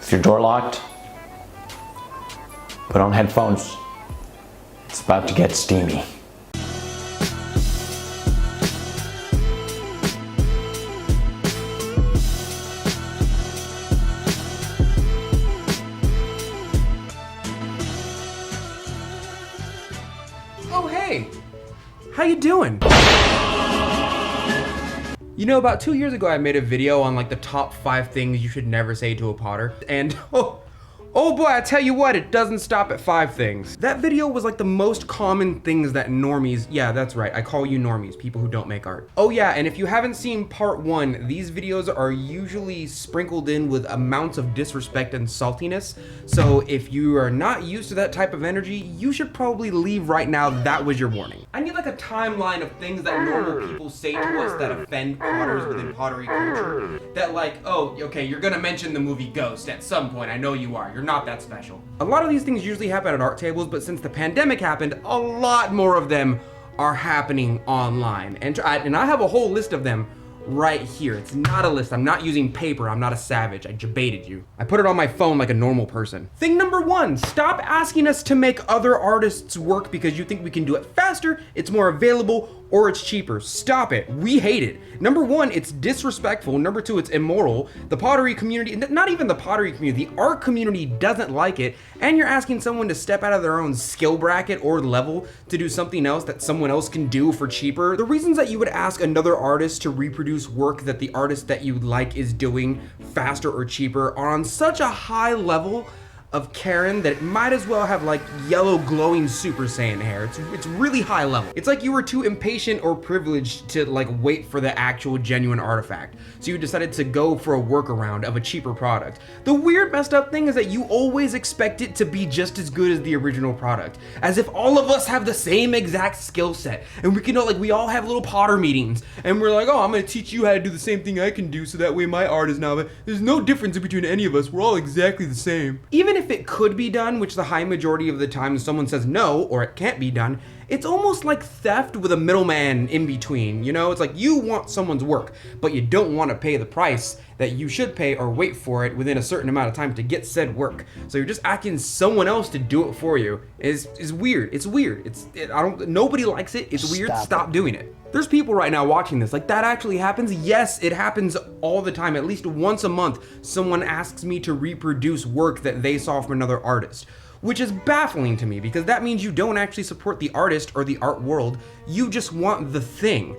Is your door locked? Put on headphones. It's about to get steamy. Oh hey, how you doing? You know, about 2 years ago I made a video on like the top 5 things you should never say to a potter, and oh boy, I tell you what, it doesn't stop at 5 things. That video was like the most common things that normies, yeah, that's right, I call you normies, people who don't make art. Oh yeah, and if you haven't seen part 1, these videos are usually sprinkled in with amounts of disrespect and saltiness, so if you are not used to that type of energy, you should probably leave right now. That was your warning. I need like a timeline of things that normal people say to us that offend potters within pottery culture. That like, oh, okay, you're gonna mention the movie Ghost at some point, I know you are. You're not that special. A lot of these things usually happen at art tables, but since the pandemic happened, a lot more of them are happening online. And I have a whole list of them right here. It's not a list. I'm not using paper. I'm not a savage. I debated you. I put it on my phone like a normal person. Thing number 1, stop asking us to make other artists' work because you think we can do it faster, it's more available, or it's cheaper. Stop it. We hate it. Number 1, it's disrespectful. Number 2, it's immoral. The pottery community, not even the pottery community, the art community doesn't like it, and you're asking someone to step out of their own skill bracket or level to do something else that someone else can do for cheaper. The reasons that you would ask another artist to reproduce work that the artist that you like is doing faster or cheaper are on such a high level of Karen that it might as well have like yellow glowing Super Saiyan hair. It's really high level. It's like you were too impatient or privileged to like wait for the actual genuine artifact. So you decided to go for a workaround of a cheaper product. The weird messed up thing is that you always expect it to be just as good as the original product. As if all of us have the same exact skill set and we can like we all have little potter meetings and we're like, oh, I'm gonna teach you how to do the same thing I can do so that way my art is now, but there's no difference between any of us. We're all exactly the same. Even if it could be done, which the high majority of the time someone says no, or it can't be done, it's almost like theft with a middleman in between, you know? It's like you want someone's work, but you don't want to pay the price that you should pay or wait for it within a certain amount of time to get said work. So you're just asking someone else to do it for you is weird. It's weird. Nobody likes it. It's weird. Stop doing it. There's people right now watching this, like that actually happens? Yes, it happens all the time. At least once a month, someone asks me to reproduce work that they saw from another artist, which is baffling to me because that means you don't actually support the artist or the art world. You just want the thing.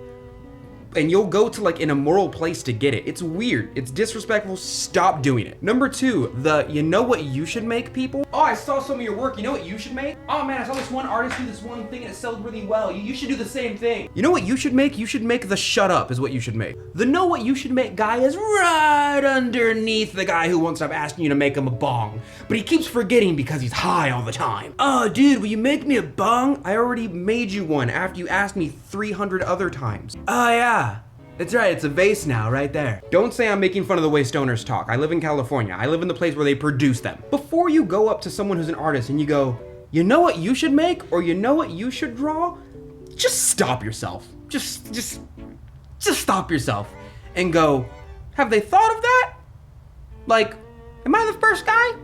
And you'll go to like an immoral place to get it. It's weird. It's disrespectful. Stop doing it. Number 2, you know what you should make, people? Oh, I saw some of your work. You know what you should make? Oh man, I saw this one artist do this one thing and it sold really well. You should do the same thing. You know what you should make? You should make the shut up is what you should make. The know what you should make guy is right underneath the guy who won't stop asking you to make him a bong. But he keeps forgetting because he's high all the time. Oh dude, will you make me a bong? I already made you one after you asked me 300 other times. Oh yeah. That's right, it's a vase now, right there. Don't say I'm making fun of the way stoners talk. I live in California. I live in the place where they produce them. Before you go up to someone who's an artist and you go, you know what you should make, or you know what you should draw, just stop yourself. Just stop yourself and go, have they thought of that? Like, am I the first guy?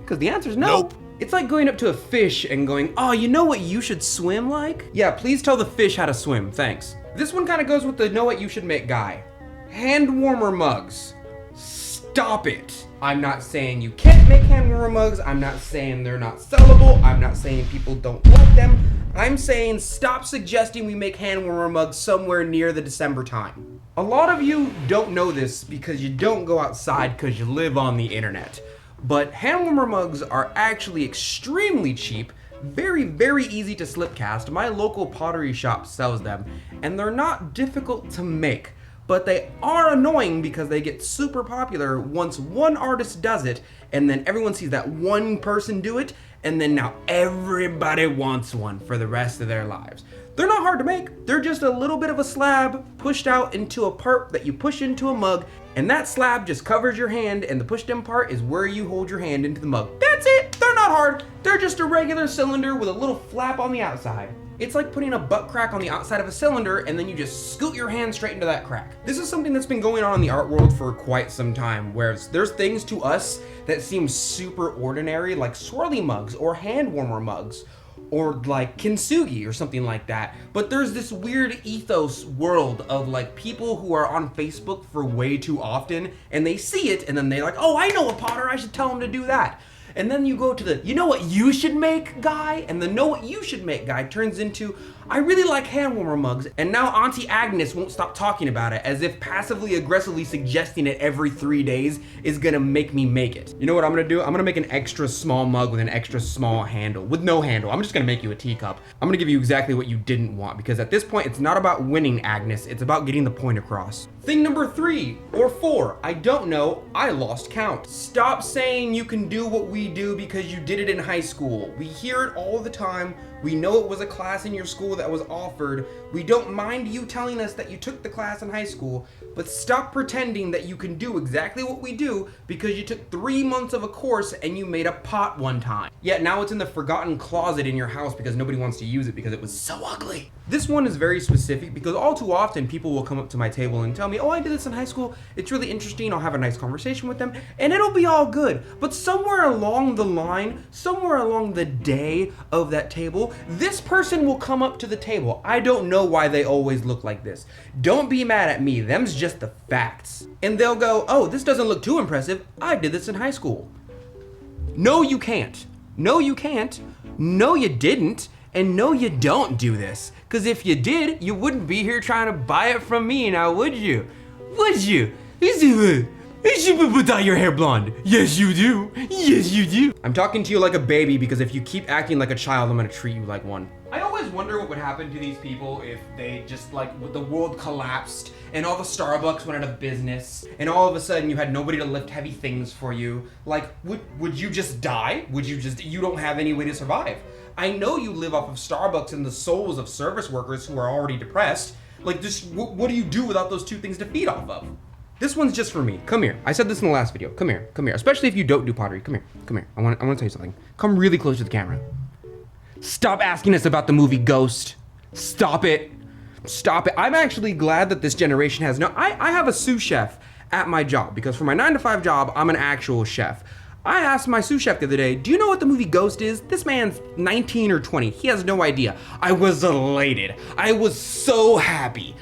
Because the answer is no. Nope. It's like going up to a fish and going, oh, you know what you should swim like? Yeah, please tell the fish how to swim, thanks. This one kind of goes with the know what you should make guy. Hand warmer mugs. Stop it. I'm not saying you can't make hand warmer mugs. I'm not saying they're not sellable. I'm not saying people don't like them. I'm saying stop suggesting we make hand warmer mugs somewhere near the December time. A lot of you don't know this because you don't go outside because you live on the internet. But hand warmer mugs are actually extremely cheap, very, very easy to slip cast. My local pottery shop sells them, and they're not difficult to make, but they are annoying because they get super popular once one artist does it, and then everyone sees that one person do it, and then now everybody wants one for the rest of their lives. They're not hard to make. They're just a little bit of a slab pushed out into a part that you push into a mug, and that slab just covers your hand, and the pushed in part is where you hold your hand into the mug. That's it. They're not hard. They're just a regular cylinder with a little flap on the outside. It's like putting a butt crack on the outside of a cylinder and then you just scoot your hand straight into that crack. This is something that's been going on in the art world for quite some time, where there's things to us that seem super ordinary, like swirly mugs or hand warmer mugs, or like kintsugi or something like that. But there's this weird ethos world of like people who are on Facebook for way too often and they see it and then they're like, oh, I know a potter, I should tell him to do that. And then you go to the, you know what you should make guy? And the know what you should make guy turns into, I really like hand warmer mugs. And now Auntie Agnes won't stop talking about it, as if passively aggressively suggesting it every 3 days is gonna make me make it. You know what I'm gonna do? I'm gonna make an extra small mug with an extra small handle, with no handle. I'm just gonna make you a teacup. I'm gonna give you exactly what you didn't want, because at this point, it's not about winning, Agnes. It's about getting the point across. Thing number 3 or 4, I don't know, I lost count. Stop saying you can do what we do because you did it in high school. We hear it all the time. We know it was a class in your school that was offered. We don't mind you telling us that you took the class in high school, but stop pretending that you can do exactly what we do because you took 3 months of a course and you made a pot one time. Yet now it's in the forgotten closet in your house because nobody wants to use it because it was so ugly. This one is very specific because all too often people will come up to my table and tell me, oh, I did this in high school. It's really interesting. I'll have a nice conversation with them and it'll be all good. But somewhere along the line, somewhere along the day of that table, this person will come up to the table. I don't know why they always look like this. Don't be mad at me. Them's just the facts. And they'll go, oh, this doesn't look too impressive. I did this in high school. No, you can't. No, you can't. No, you didn't. And no, you don't do this. Because if you did, you wouldn't be here trying to buy it from me now, would you? Would you? You should put dye your hair blonde. Yes, you do. Yes, you do. I'm talking to you like a baby because if you keep acting like a child, I'm gonna treat you like one. I always wonder what would happen to these people if they just like, the world collapsed and all the Starbucks went out of business and all of a sudden you had nobody to lift heavy things for you. Like, would you just die? You don't have any way to survive. I know you live off of Starbucks and the souls of service workers who are already depressed. Like, just what do you do without those two things to feed off of? This one's just for me. Come here. I said this in the last video. Come here. Come here. Especially if you don't do pottery. Come here. Come here. I want to tell you something. Come really close to the camera. Stop asking us about the movie Ghost. Stop it. Stop it. I'm actually glad that this generation has no. I have a sous chef at my job because for my 9-to-5 job, I'm an actual chef. I asked my sous chef the other day, do you know what the movie Ghost is? This man's 19 or 20. He has no idea. I was elated. I was so happy.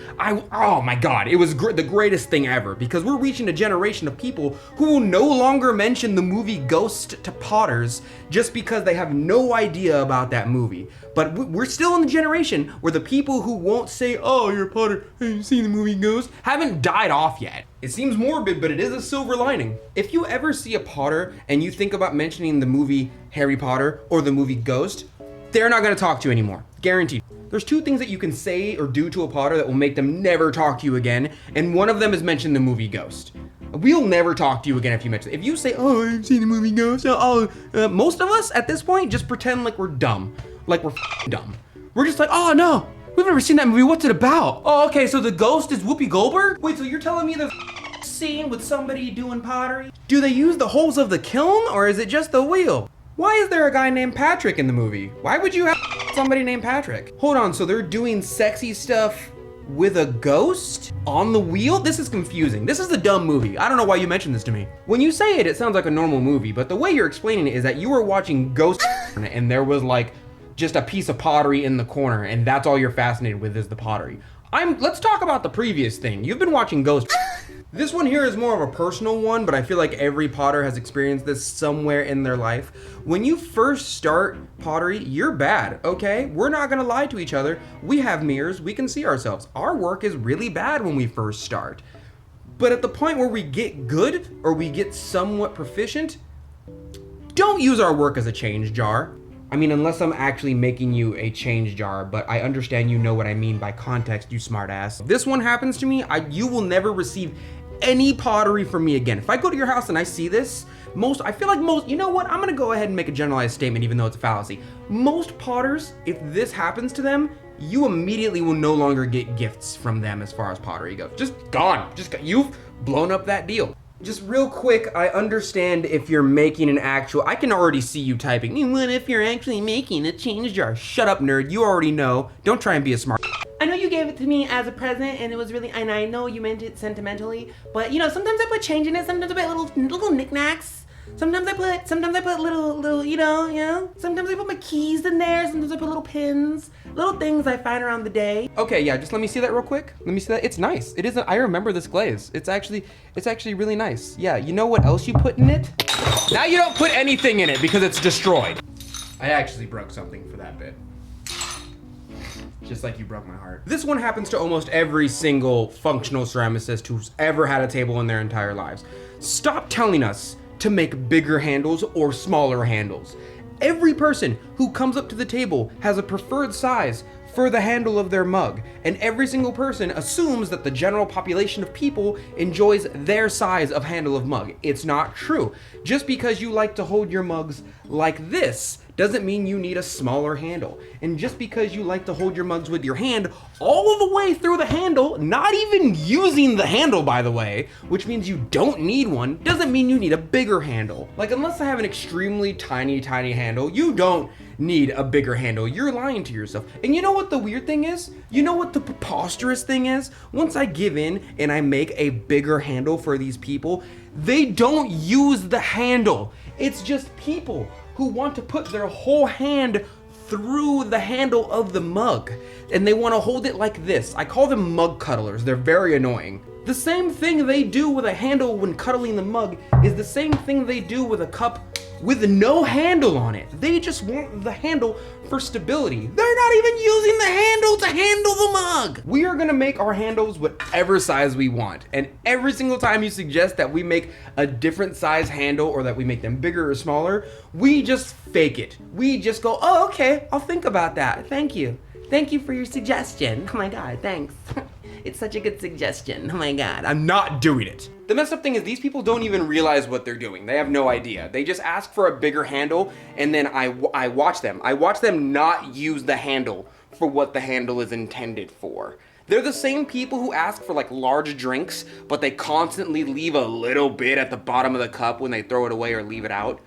Oh my God, it was the greatest thing ever because we're reaching a generation of people who will no longer mention the movie Ghost to potters just because they have no idea about that movie. But we're still in the generation where the people who won't say, oh, you're a potter, have you seen the movie Ghost? Haven't died off yet. It seems morbid, but it is a silver lining. If you ever see a potter and you think about mentioning the movie Harry Potter or the movie Ghost, they're not gonna talk to you anymore, guaranteed. There's 2 things that you can say or do to a potter that will make them never talk to you again, and one of them is mention the movie Ghost. We'll never talk to you again if you mention it. If you say, oh, I've seen the movie Ghost, most of us at this point just pretend like we're dumb, like we're dumb. We're just like, oh no, we've never seen that movie, what's it about? Oh, okay, so the ghost is Whoopi Goldberg? Wait, so you're telling me there's a scene with somebody doing pottery? Do they use the holes of the kiln or is it just the wheel? Why is there a guy named Patrick in the movie? Why would you have somebody named Patrick? Hold on, so they're doing sexy stuff with a ghost on the wheel? This is confusing. This is a dumb movie. I don't know why you mentioned this to me. When you say it, it sounds like a normal movie, but the way you're explaining it is that you were watching Ghost and there was like just a piece of pottery in the corner and that's all you're fascinated with is the pottery. Let's talk about the previous thing. You've been watching Ghost. This one here is more of a personal one, but I feel like every potter has experienced this somewhere in their life. When you first start pottery, you're bad, okay? We're not gonna lie to each other. We have mirrors, we can see ourselves. Our work is really bad when we first start. But at the point where we get good or we get somewhat proficient, don't use our work as a change jar. I mean, unless I'm actually making you a change jar, but I understand you know what I mean by context, you smartass. If this one happens to me, you will never receive any pottery from me again. If I go to your house and I see this, I feel like most, you know what? I'm gonna go ahead and make a generalized statement even though it's a fallacy. Most potters, if this happens to them, you immediately will no longer get gifts from them as far as pottery goes. Just gone, you've blown up that deal. Just real quick, I understand if you're making an actual, I can already see you typing, what if you're actually making a change jar? Shut up, nerd, you already know. Don't try and be a smart. I know you gave it to me as a present and it was really, and I know you meant it sentimentally, but you know, sometimes I put change in it, sometimes I put little knickknacks. Sometimes I put little, you know, sometimes I put my keys in there, sometimes I put little pins, little things I find around the day. Okay, yeah, just let me see that real quick. Let me see that. It's nice. It isn't, I remember this glaze. It's actually really nice. Yeah, you know what else you put in it? Now you don't put anything in it because it's destroyed. I actually broke something for that bit. Just like you broke my heart. This one happens to almost every single functional ceramicist who's ever had a table in their entire lives. Stop telling us to make bigger handles or smaller handles. Every person who comes up to the table has a preferred size for the handle of their mug, and every single person assumes that the general population of people enjoys their size of handle of mug. It's not true. Just because you like to hold your mugs like this doesn't mean you need a smaller handle. And just because you like to hold your mugs with your hand all the way through the handle, not even using the handle by the way, which means you don't need one, doesn't mean you need a bigger handle. Like unless I have an extremely tiny handle, you don't need a bigger handle. You're lying to yourself. And you know what the weird thing is? You know what the preposterous thing is? Once I give in and I make a bigger handle for these people, they don't use the handle. It's just people who want to put their whole hand through the handle of the mug, and they want to hold it like this. I call them mug cuddlers. They're very annoying. The same thing they do with a handle when cuddling the mug is the same thing they do with a cup with no handle on it. They just want the handle for stability. They're not even using the handle to handle the mug. We are gonna make our handles whatever size we want. And every single time you suggest that we make a different size handle or that we make them bigger or smaller, we just fake it. We just go, oh, okay, I'll think about that. Thank you. Thank you for your suggestion. Oh my God, thanks. It's such a good suggestion. Oh my God, I'm not doing it. The messed up thing is these people don't even realize what they're doing. They have no idea. They just ask for a bigger handle and then I watch them. I watch them not use the handle for what the handle is intended for. They're the same people who ask for like large drinks, but they constantly leave a little bit at the bottom of the cup when they throw it away or leave it out.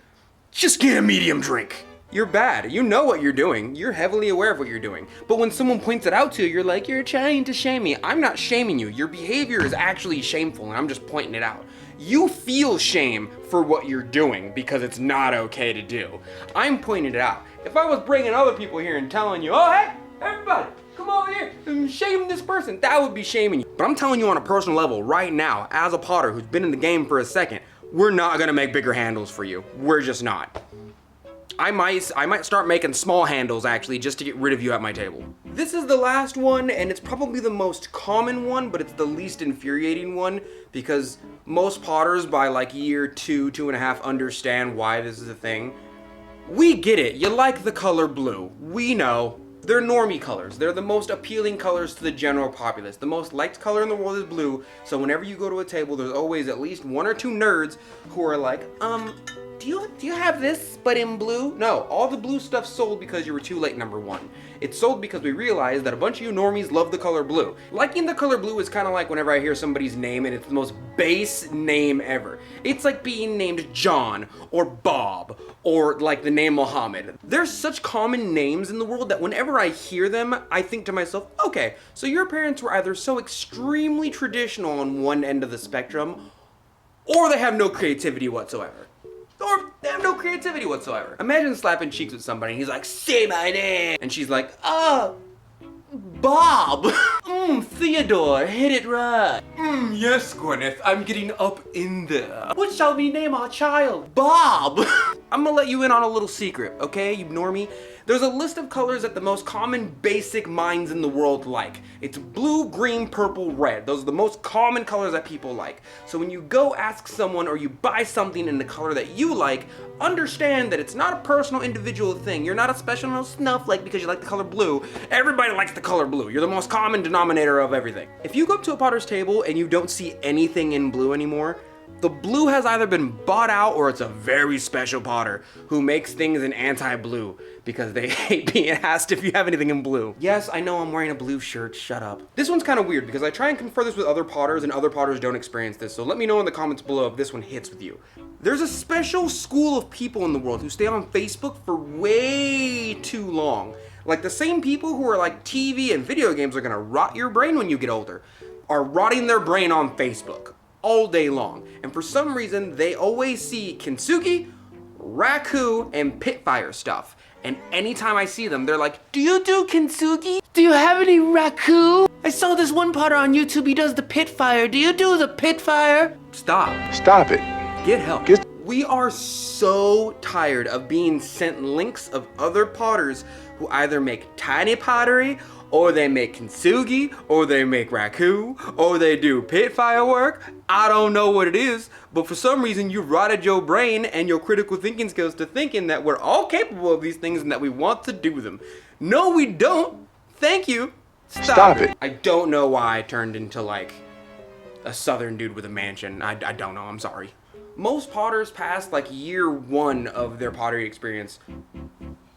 Just get a medium drink. You're bad. You know what you're doing. You're heavily aware of what you're doing. But when someone points it out to you, you're like, you're trying to shame me. I'm not shaming you. Your behavior is actually shameful and I'm just pointing it out. You feel shame for what you're doing because it's not okay to do. I'm pointing it out. If I was bringing other people here and telling you, oh, hey, everybody, come over here and shame this person, that would be shaming you. But I'm telling you on a personal level right now, as a potter who's been in the game for a second, we're not gonna make bigger handles for you. We're just not. I might start making small handles actually just to get rid of you at my table. This is the last one and it's probably the most common one, but it's the least infuriating one because most potters by like year 2.5 understand why this is a thing. We get it, you like the color blue. We know. They're normie colors. They're the most appealing colors to the general populace. The most liked color in the world is blue, so whenever you go to a table, there's always at least 1 or 2 nerds who are like, do you have this, but in blue? No, all the blue stuff sold because you were too late, number 1. It sold because we realized that a bunch of you normies love the color blue. Liking the color blue is kind of like whenever I hear somebody's name and it's the most base name ever. It's like being named John or Bob or like the name Muhammad. There's such common names in the world that whenever I hear them, I think to myself, okay, so your parents were either so extremely traditional on one end of the spectrum or they have no creativity whatsoever. Or they have no creativity whatsoever. Imagine slapping cheeks with somebody and he's like, say my name. And she's like, oh, Bob. Theodore, hit it right. Yes, Gwyneth, I'm getting up in there. What shall we name our child? Bob. I'm gonna let you in on a little secret, okay, you normie? There's a list of colors that the most common basic minds in the world like. It's blue, green, purple, red. Those are the most common colors that people like. So when you go ask someone or you buy something in the color that you like, understand that it's not a personal individual thing. You're not a special little snowflake because you like the color blue. Everybody likes the color blue. You're the most common denominator of everything. If you go up to a potter's table and you don't see anything in blue anymore, The blue has either been bought out or it's a very special potter who makes things in anti-blue because they hate being asked if you have anything in blue. Yes, I know I'm wearing a blue shirt, shut up. This one's kind of weird because I try and confer this with other potters and other potters don't experience this, so let me know in the comments below if this one hits with you. There's a special school of people in the world who stay on Facebook for way too long. Like the same people who are like TV and video games are gonna rot your brain when you get older, are rotting their brain on Facebook all day long. And for some reason, they always see Kintsugi, Raku, and Pitfire stuff. And anytime I see them, they're like, do you do Kintsugi? Do you have any Raku? I saw this one potter on YouTube, he does the Pitfire. Do you do the Pitfire? Stop. Stop it. Get help. We are so tired of being sent links of other potters who either make tiny pottery, or they make Kintsugi, or they make Raku, or they do Pitfire work. I don't know what it is, but for some reason you rotted your brain and your critical thinking skills to thinking that we're all capable of these things and that we want to do them. No, we don't. Thank you. Stop it. I don't know why I turned into like a southern dude with a mansion. I don't know, I'm sorry. Most potters past like year 1 of their pottery experience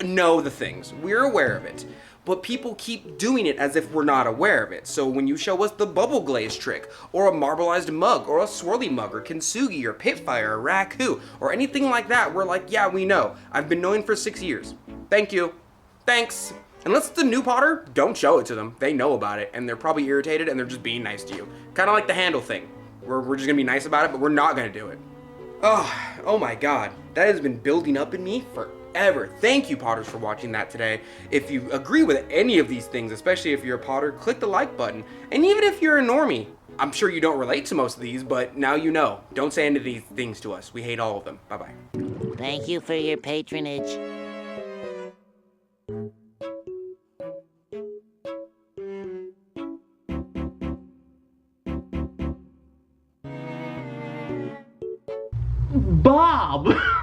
know the things. We're aware of it. But people keep doing it as if we're not aware of it. So when you show us the bubble glaze trick, or a marbleized mug, or a swirly mug, or Kintsugi, or Pitfire, or Raku, or anything like that, we're like, yeah, we know. I've been knowing for 6 years. Thank you. Thanks. Unless it's a new potter, don't show it to them. They know about it, and they're probably irritated, and they're just being nice to you. Kind of like the handle thing. We're just gonna be nice about it, but we're not gonna do it. Oh my god. That has been building up in me forever. Thank you, potters, for watching that today. If you agree with any of these things, especially if you're a potter, click the like button. And even if you're a normie, I'm sure you don't relate to most of these, but now you know. Don't say any of these things to us. We hate all of them. Bye-bye. Thank you for your patronage. Bob!